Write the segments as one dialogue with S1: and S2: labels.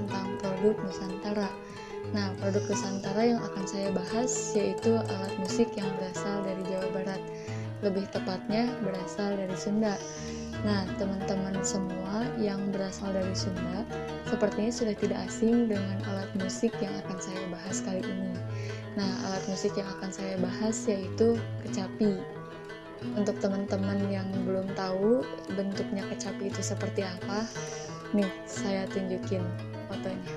S1: tentang produk Nusantara. Nah, produk Nusantara yang akan saya bahas yaitu alat musik yang berasal dari Jawa Barat. Lebih tepatnya berasal dari Sunda. Nah, teman-teman semua yang berasal dari Sunda sepertinya sudah tidak asing dengan alat musik yang akan saya bahas kali ini. Nah, alat musik yang akan saya bahas yaitu kecapi. Untuk teman-teman yang belum tahu bentuknya kecapi itu seperti apa, nih saya tunjukin fotonya.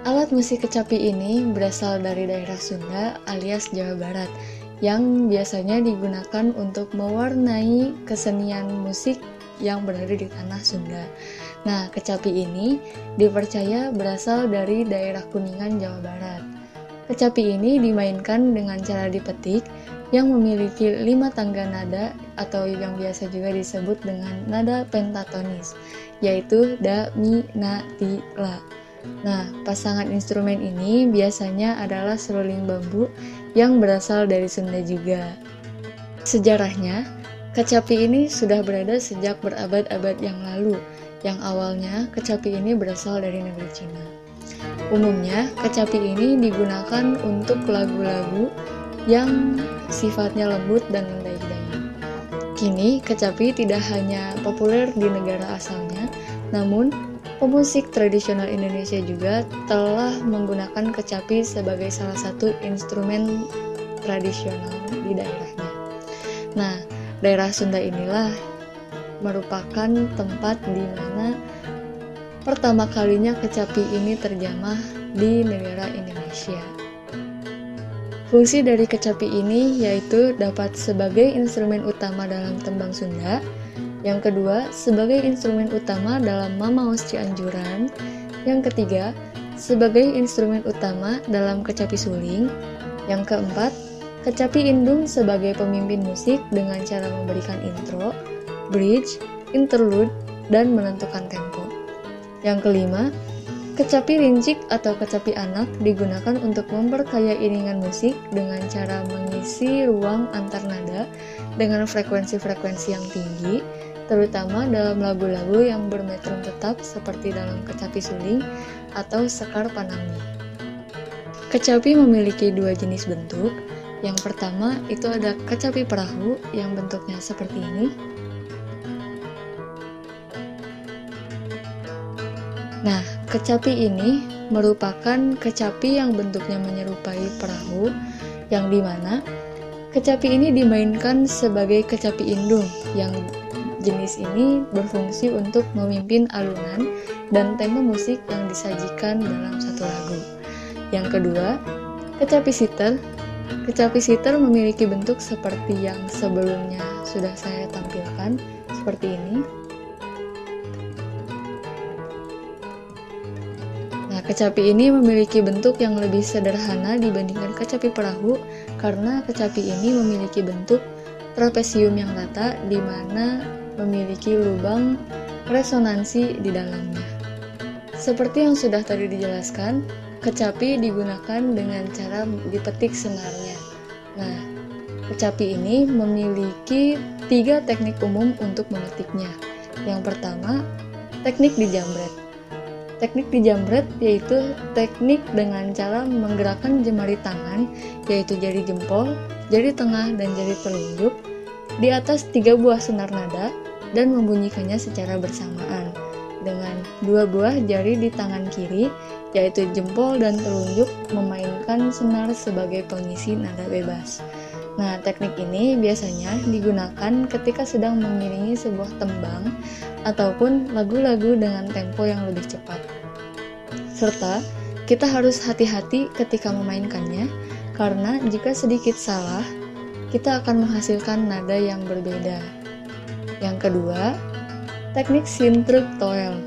S1: Alat musik kecapi ini berasal dari daerah Sunda alias Jawa Barat yang biasanya digunakan untuk mewarnai kesenian musik yang berada di tanah Sunda. Nah, kecapi ini dipercaya berasal dari daerah Kuningan, Jawa Barat. Kecapi ini dimainkan dengan cara dipetik yang memiliki 5 tangga nada atau yang biasa juga disebut dengan nada pentatonis, yaitu da, mi, na, ti, la. Nah, pasangan instrumen ini biasanya adalah seruling bambu yang berasal dari Sunda juga. Sejarahnya, kecapi ini sudah berada sejak berabad-abad yang lalu, yang awalnya kecapi ini berasal dari negeri Cina. Umumnya, kecapi ini digunakan untuk lagu-lagu yang sifatnya lembut dan mendayu-dayu. Kini, kecapi tidak hanya populer di negara asalnya, namun pemusik tradisional Indonesia juga telah menggunakan kecapi sebagai salah satu instrumen tradisional di daerahnya. Nah, daerah Sunda inilah merupakan tempat di mana pertama kalinya kecapi ini terjamah di negara Indonesia. Fungsi dari kecapi ini yaitu dapat sebagai instrumen utama dalam tembang Sunda. Yang kedua, sebagai instrumen utama dalam mamaos Cianjuran. Yang ketiga, sebagai instrumen utama dalam kecapi suling. Yang keempat, kecapi indung sebagai pemimpin musik dengan cara memberikan intro, bridge, interlude, dan menentukan tempo. Yang kelima, kecapi rincik atau kecapi anak digunakan untuk memperkaya iringan musik dengan cara mengisi ruang antar nada dengan frekuensi-frekuensi yang tinggi, terutama dalam lagu-lagu yang bermetrum tetap seperti dalam kecapi suling atau sekar panami. Kecapi memiliki 2 jenis bentuk. Yang pertama itu ada kecapi perahu yang bentuknya seperti ini. Nah, kecapi ini merupakan kecapi yang bentuknya menyerupai perahu, yang dimana kecapi ini dimainkan sebagai kecapi indung, yang jenis ini berfungsi untuk memimpin alunan dan tema musik yang disajikan dalam satu lagu. Yang kedua, kecapi siter. Kecapi siter memiliki bentuk seperti yang sebelumnya sudah saya tampilkan, seperti ini. Nah, kecapi ini memiliki bentuk yang lebih sederhana dibandingkan kecapi perahu karena kecapi ini memiliki bentuk trapesium yang rata di mana memiliki lubang resonansi di dalamnya. Seperti yang sudah tadi dijelaskan, kecapi digunakan dengan cara dipetik senarnya. Nah, kecapi ini memiliki 3 teknik umum untuk memetiknya. Yang pertama, teknik dijambret. Teknik dijambret yaitu teknik dengan cara menggerakkan jemari tangan, yaitu jari jempol, jari tengah, dan jari telunjuk di atas 3 buah senar nada dan membunyikannya secara bersamaan dengan 2 buah jari di tangan kiri, yaitu jempol dan telunjuk memainkan senar sebagai pengisi nada bebas. Nah, teknik ini biasanya digunakan ketika sedang mengiringi sebuah tembang ataupun lagu-lagu dengan tempo yang lebih cepat. Serta, kita harus hati-hati ketika memainkannya, karena jika sedikit salah, kita akan menghasilkan nada yang berbeda. Yang kedua, teknik sintruk-toel.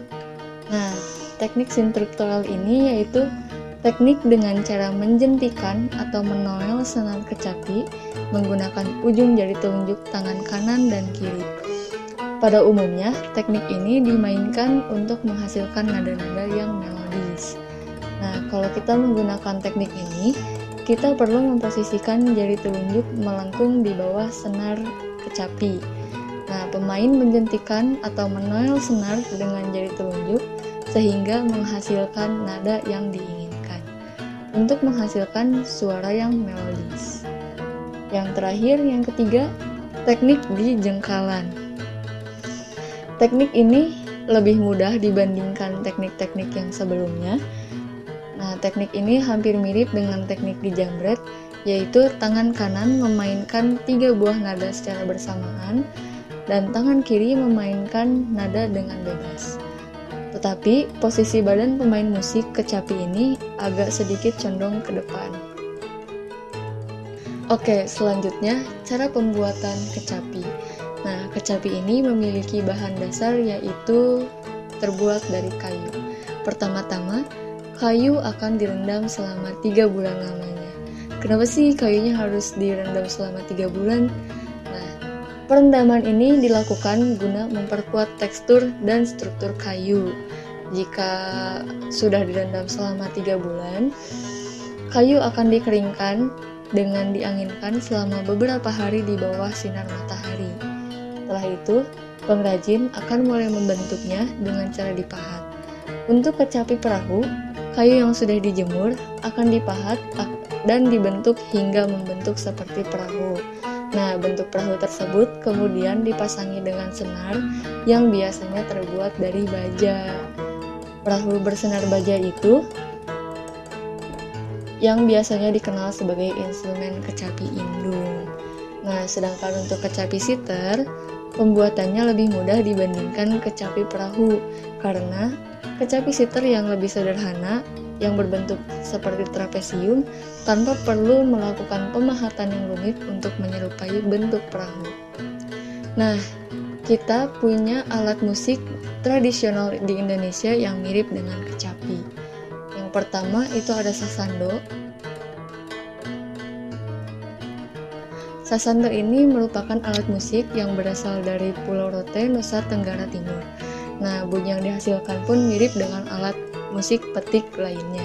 S1: Nah, teknik sintruk-toel ini yaitu teknik dengan cara menjentikan atau menoel senar kecapi menggunakan ujung jari telunjuk tangan kanan dan kiri. Pada umumnya, teknik ini dimainkan untuk menghasilkan nada-nada yang melodis. Nah, kalau kita menggunakan teknik ini, kita perlu memposisikan jari telunjuk melengkung di bawah senar kecapi. Nah, pemain menjentikan atau menoel senar dengan jari telunjuk sehingga menghasilkan nada yang diinginkan untuk menghasilkan suara yang melodis. Yang terakhir, yang ketiga, teknik di jengkalan. Teknik ini lebih mudah dibandingkan teknik-teknik yang sebelumnya. Nah, teknik ini hampir mirip dengan teknik di jambret, yaitu tangan kanan memainkan 3 buah nada secara bersamaan dan tangan kiri memainkan nada dengan bebas. Tetapi posisi badan pemain musik kecapi ini agak sedikit condong ke depan. Oke, selanjutnya cara pembuatan kecapi. Nah, kecapi ini memiliki bahan dasar yaitu terbuat dari kayu. Pertama-tama, kayu akan direndam selama 3 bulan lamanya. Kenapa sih kayunya harus direndam selama 3 bulan? Nah, perendaman ini dilakukan guna memperkuat tekstur dan struktur kayu. Jika sudah direndam selama 3 bulan, kayu akan dikeringkan dengan dianginkan selama beberapa hari di bawah sinar matahari. Setelah itu, pengrajin akan mulai membentuknya dengan cara dipahat. Untuk kecapi perahu, kayu yang sudah dijemur akan dipahat dan dibentuk hingga membentuk seperti perahu. Nah, bentuk perahu tersebut kemudian dipasangi dengan senar yang biasanya terbuat dari baja. Perahu bersenar baja itu yang biasanya dikenal sebagai instrumen kecapi indung. Nah, sedangkan untuk kecapi siter, pembuatannya lebih mudah dibandingkan kecapi perahu karena kecapi siter yang lebih sederhana yang berbentuk seperti trapesium tanpa perlu melakukan pemahatan yang rumit untuk menyerupai bentuk perahu. Nah, kita punya alat musik tradisional di Indonesia yang mirip dengan kecapi. Yang pertama itu ada sasando. Sasando ini merupakan alat musik yang berasal dari Pulau Rote, Nusa Tenggara Timur. Nah, bunyi yang dihasilkan pun mirip dengan alat musik petik lainnya.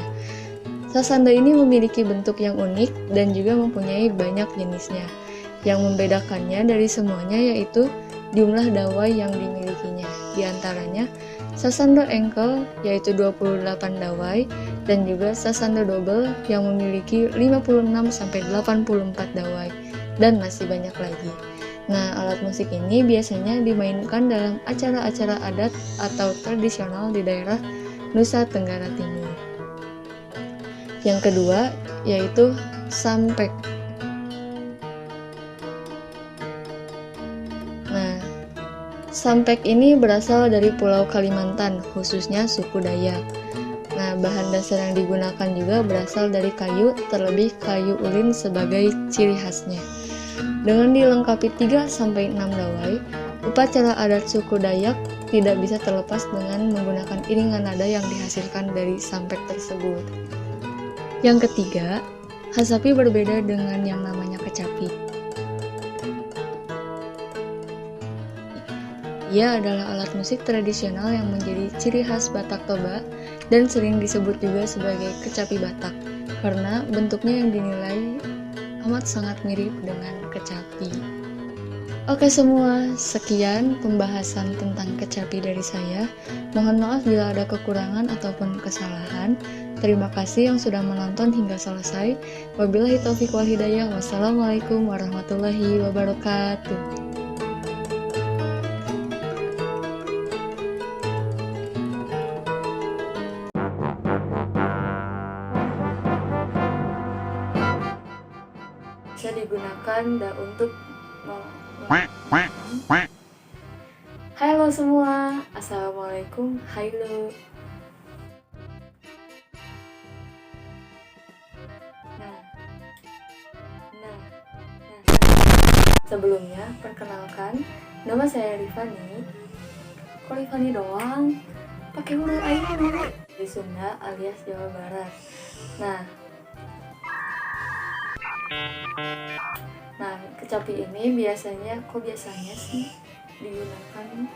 S1: Sasando ini memiliki bentuk yang unik dan juga mempunyai banyak jenisnya. Yang membedakannya dari semuanya yaitu jumlah dawai yang dimilikinya. Di antaranya, sasando engkel yaitu 28 dawai dan juga sasando double yang memiliki 56-84 dawai dan masih banyak lagi. Nah, alat musik ini biasanya dimainkan dalam acara-acara adat atau tradisional di daerah Nusa Tenggara Timur. Yang kedua yaitu sampek. Nah, sampek ini berasal dari Pulau Kalimantan, khususnya suku Dayak. Nah, bahan dasar yang digunakan juga berasal dari kayu, terlebih kayu ulin sebagai ciri khasnya. Dengan dilengkapi 3-6 dawai, upacara adat suku Dayak tidak bisa terlepas dengan menggunakan iringan nada yang dihasilkan dari sampek tersebut. Yang ketiga, hasapi berbeda dengan yang namanya kecapi. Ia adalah alat musik tradisional yang menjadi ciri khas Batak Toba dan sering disebut juga sebagai kecapi Batak karena bentuknya yang dinilai amat sangat mirip dengan kecapi. Oke semua, sekian pembahasan tentang kecapi dari saya. Mohon maaf bila ada kekurangan ataupun kesalahan. Terima kasih yang sudah menonton hingga selesai. Wabillahi taufiq wal hidayah. Wassalamualaikum warahmatullahi wabarakatuh. Bisa digunakan untuk halo semua, assalamualaikum, halo. Sebelumnya, perkenalkan, nama saya Rifani. Kok Rifani doang? Pakai huruf Ainu di Sunda alias Jawa Barat. Nah, kecapi ini biasanya sih digunakan